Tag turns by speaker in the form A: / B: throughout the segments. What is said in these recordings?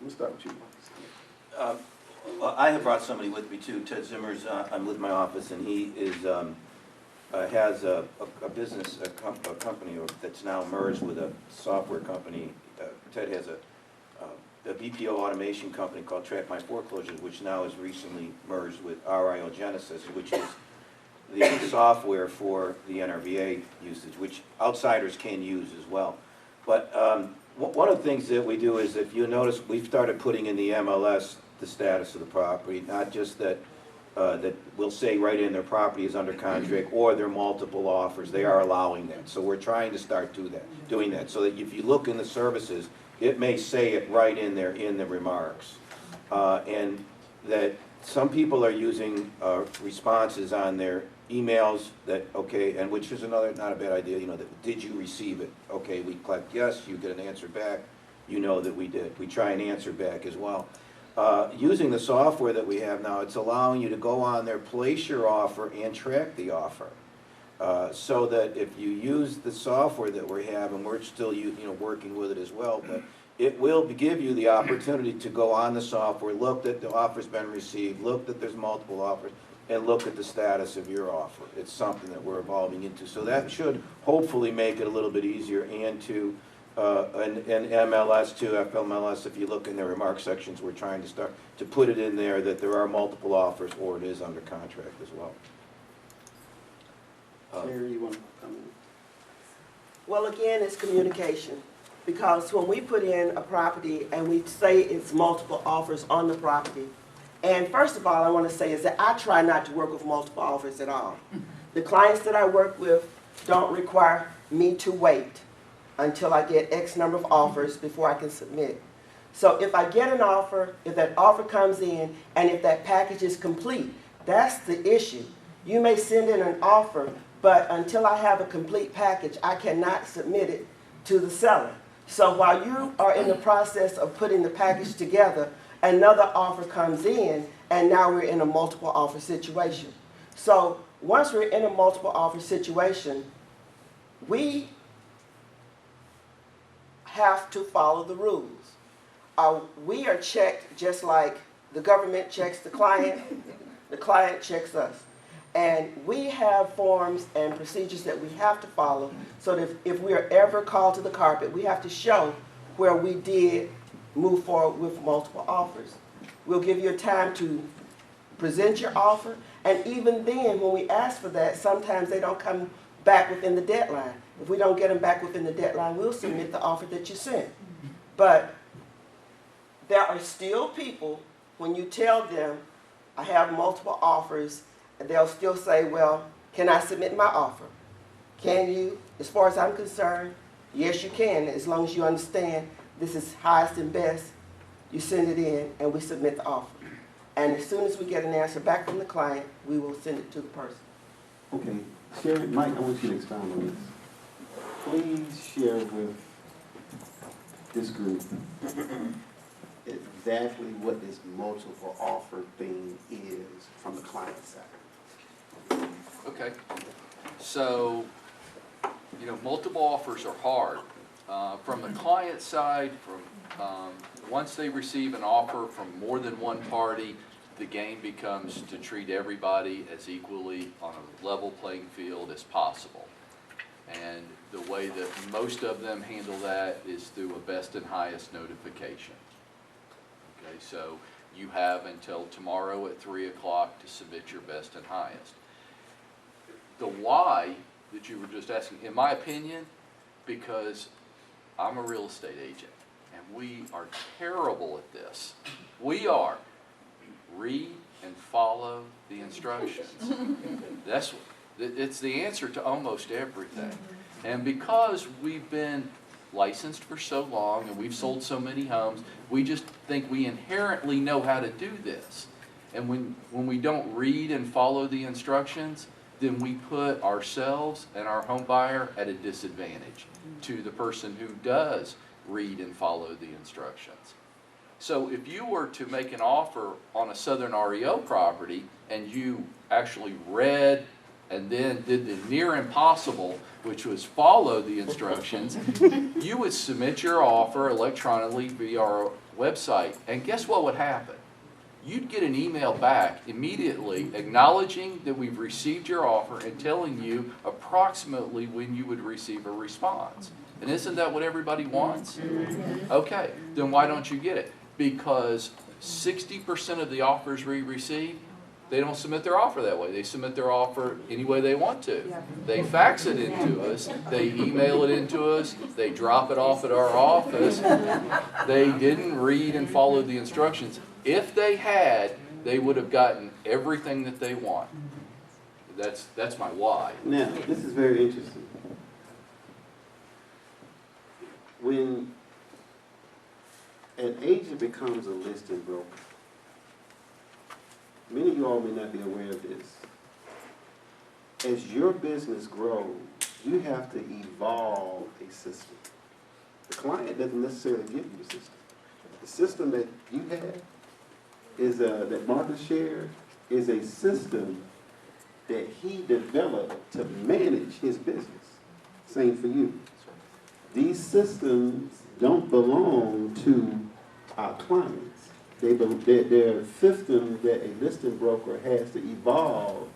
A: We'll start with you.
B: Well, I have brought somebody with me too. Ted Zimmer's, I'm with my office, and he is, has a business, a company that's now merged with a software company. Ted has a BPO automation company called Track My Foreclosures, which now is recently merged with REO Genesis, which is the software for the NRVA usage, which outsiders can use as well. But one of the things that we do is, if you notice, we've started putting in the MLS the status of the property, not just that that we'll say right in their property is under contract or there are multiple offers. They are allowing that. So we're trying to start doing that. So that if you look in the services, it may say it right in there in the remarks. And that some people are using responses on their emails that, okay, and which is another, not a bad idea, you know, that did you receive it? Okay, we click yes, you get an answer back, you know that we did. We try and answer back as well. Using the software that we have now, it's allowing you to go on there, place your offer, and track the offer. So that if you use the software that we have, and we're still working with it as well, but it will give you the opportunity to go on the software, look that the offer's been received, look that there's multiple offers, and look at the status of your offer. It's something that we're evolving into. So that should hopefully make it a little bit easier, and to and MLS too, FMLS, if you look in the remark sections, we're trying to start to put it in there that there are multiple offers or it is under contract as well.
A: Terry, you want to come in?
C: Well, again, it's communication. Because when we put in a property and we say it's multiple offers on the property, and first of all, I want to say is that I try not to work with multiple offers at all. The clients that I work with don't require me to wait until I get X number of offers before I can submit. So if I get an offer, if that offer comes in, and if that package is complete, that's the issue. You may send in an offer, but until I have a complete package, I cannot submit it to the seller. So while you are in the process of putting the package together, another offer comes in, and now we're in a multiple offer situation. So once we're in a multiple offer situation, we have to follow the rules. We are checked just like the government checks the client checks us. And we have forms and procedures that we have to follow, so that if we are ever called to the carpet, we have to show where we did move forward with multiple offers. We'll give you a time to present your offer, and even then, when we ask for that, sometimes they don't come back within the deadline. If we don't get them back within the deadline, we'll submit the offer that you sent. But there are still people, when you tell them, I have multiple offers, and they'll still say, well, can I submit my offer? Can you? As far as I'm concerned, yes, you can, as long as you understand this is highest and best. You send it in, and we submit the offer. And as soon as we get an answer back from the client, we will send it to the person.
A: Okay. Sherry, Mike, I want you to expound on this. Please share with this group exactly what this multiple offer thing is from the client side.
D: Okay, so, multiple offers are hard. From the client side, once they receive an offer from more than one party, the game becomes to treat everybody as equally on a level playing field as possible. And the way that most of them handle that is through a best and highest notification. Okay, so you have until tomorrow at 3 o'clock to submit your best and highest. The why that you were just asking, in my opinion, because I'm a real estate agent, and we are terrible at this. We are. Read and follow the instructions. It's the answer to almost everything. And because we've been licensed for so long and we've sold so many homes, we just think we inherently know how to do this. And when we don't read and follow the instructions, then we put ourselves and our home buyer at a disadvantage to the person who does read and follow the instructions. So if you were to make an offer on a Southern REO property and you actually read and then did the near impossible, which was follow the instructions, you would submit your offer electronically via our website, and guess what would happen? You'd get an email back immediately acknowledging that we've received your offer and telling you approximately when you would receive a response. And isn't that what everybody wants? Okay, then why don't you get it? Because 60% of the offers we receive, they don't submit their offer that way. They submit their offer any way they want to. They fax it into us, they email it into us, they drop it off at our office. They didn't read and follow the instructions. If they had, they would have gotten everything that they want. That's my why.
A: Now, this is very interesting. When an agent becomes a listing broker, many of you all may not be aware of this. As your business grows, you have to evolve a system. The client doesn't necessarily give you the system. The system that you have is that Marcus shared is a system that he developed to manage his business. Same for you. These systems don't belong to our clients. They're systems that a listing broker has to evolve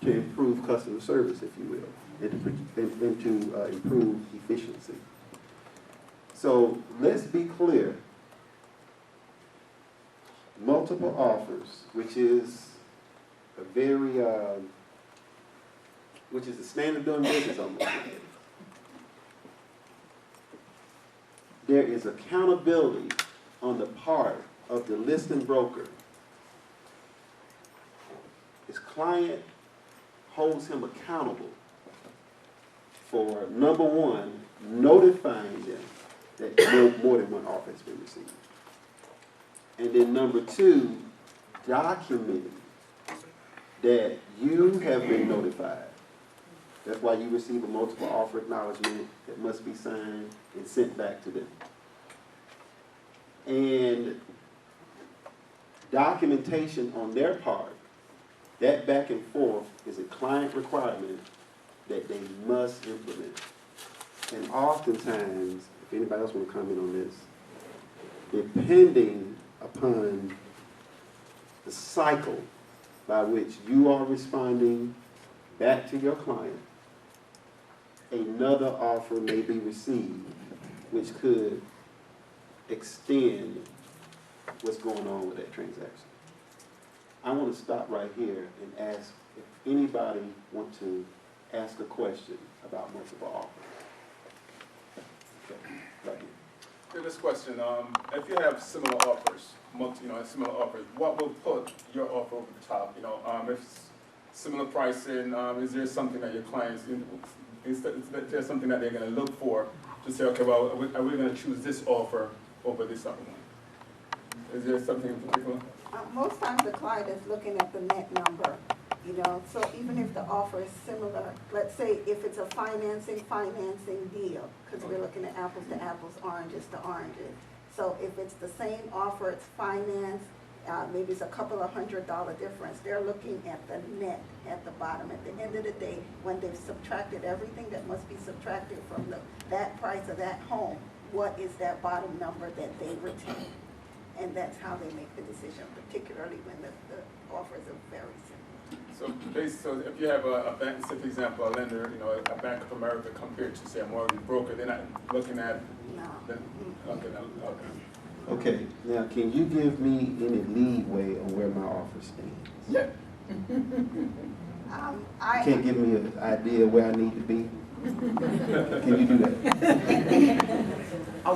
A: to improve customer service, if you will, and to improve efficiency. So let's be clear. Multiple offers, which is a very, which is the standard doing business almost. There is accountability on the part of the listing broker. His client holds him accountable for, number one, notifying them that more than one offer has been received. And then number two, documenting that you have been notified. That's why you receive a multiple offer acknowledgement that must be signed and sent back to them. And documentation on their part, that back and forth is a client requirement that they must implement. And oftentimes, if anybody else want to comment on this, depending upon the cycle by which you are responding back to your client, another offer may be received, which could extend what's going on with that transaction. I want to stop right here and ask if anybody wants to ask a question about multiple offers. Okay, right here.
E: This question, if you have similar offers, similar offers, what will put your offer over the top? If similar pricing, is there something that your clients, is there something that they're going to look for to say, okay, well, are we going to choose this offer over this other one? Is there something in particular?
F: Most times the client is looking at the net number, so even if the offer is similar, let's say if it's a financing deal, because we're looking at apples to apples, oranges to oranges. So if it's the same offer, it's finance, maybe it's a couple of $100 difference. They're looking at the net at the bottom. At the end of the day, when they've subtracted everything that must be subtracted from that price of that home, what is that bottom number that they retain? And that's how they make the decision, particularly when the offers are very similar.
E: So if you have a bank, say for example, a lender, a Bank of America compared to say a mortgage broker, they're not looking at.
F: No.
A: Okay, now can you give me any leeway on where my offer stands?
E: Yeah.
A: Can't give me an idea where I need to be? Can you do that?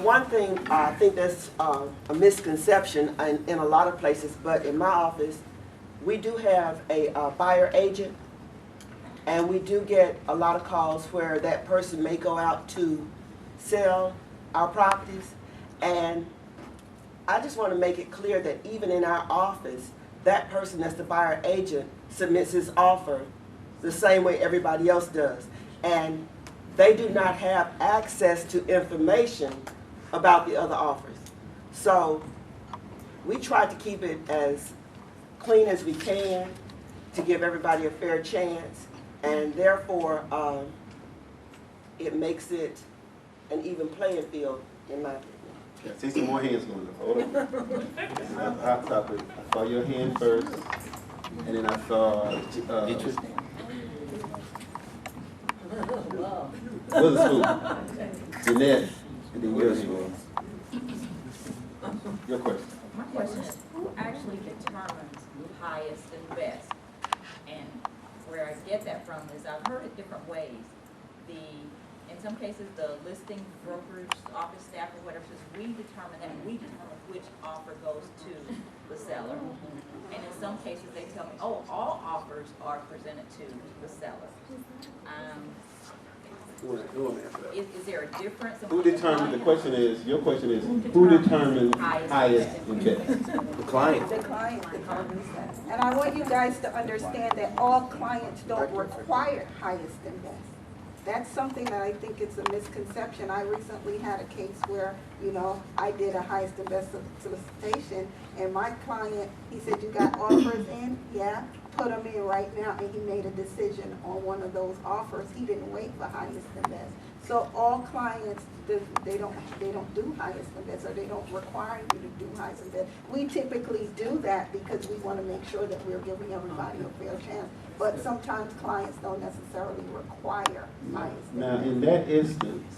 C: One thing, I think that's a misconception in a lot of places, but in my office, we do have a buyer agent, and we do get a lot of calls where that person may go out to sell our properties, and I just want to make it clear that even in our office, that person that's the buyer agent submits his offer the same way everybody else does, and they do not have access to information about the other offers. So we try to keep it as clean as we can to give everybody a fair chance. And therefore, it makes it an even playing field, in my opinion.
A: Yeah, see some more hands going up. Hold on. This is a hot topic. I saw your hand first, and then I saw,
B: Dietrich?
A: Witherspoon, Jeanette, and then your hand.
B: Witherspoon.
A: Your question.
G: My question is, who actually determines highest and best? And where I get that from is I've heard it different ways. In some cases, the listing brokerage, office staff or whatever says, we determine that, we determine which offer goes to the seller. And in some cases, they tell me, oh, all offers are presented to the seller.
A: Who wanna answer that?
G: Is there a difference?
A: Who determines, the question is, your question is, who determines highest and best?
B: The client.
F: The client determines that. And I want you guys to understand that all clients don't require highest and best. That's something that I think it's a misconception. I recently had a case where, I did a highest and best solicitation, and my client, he said, you got offers in? Yeah, put them in right now, and he made a decision on one of those offers. He didn't wait for highest and best. So all clients, they don't do highest and best, or they don't require you to do highest and best. We typically do that because we want to make sure that we're giving everybody a fair chance. But sometimes clients don't necessarily require highest and
A: Now,
F: best.
A: in that instance,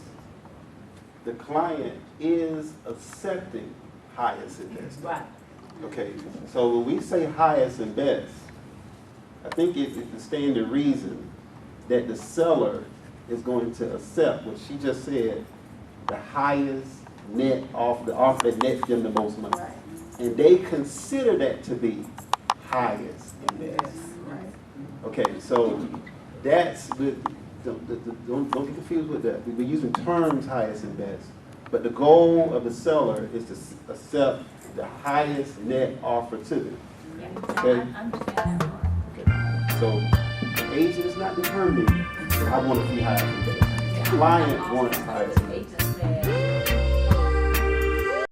A: the client is accepting highest and best.
G: Right.
A: Okay, so when we say highest and best, I think it stands to reason that the seller is going to accept what she just said, the highest net offer, the offer that nets them the most money.
F: Right.
A: And they consider that to be highest and best.
F: Right.
A: Okay, so that's, don't get confused with that. We're using terms highest and best, but the goal of the seller is to accept the highest net offer to them.
G: Yeah,
A: Okay.
G: I understand that part.
A: Okay. So the agent is not determining that I want to see highest and best. The client wants highest and best.
G: Agent said,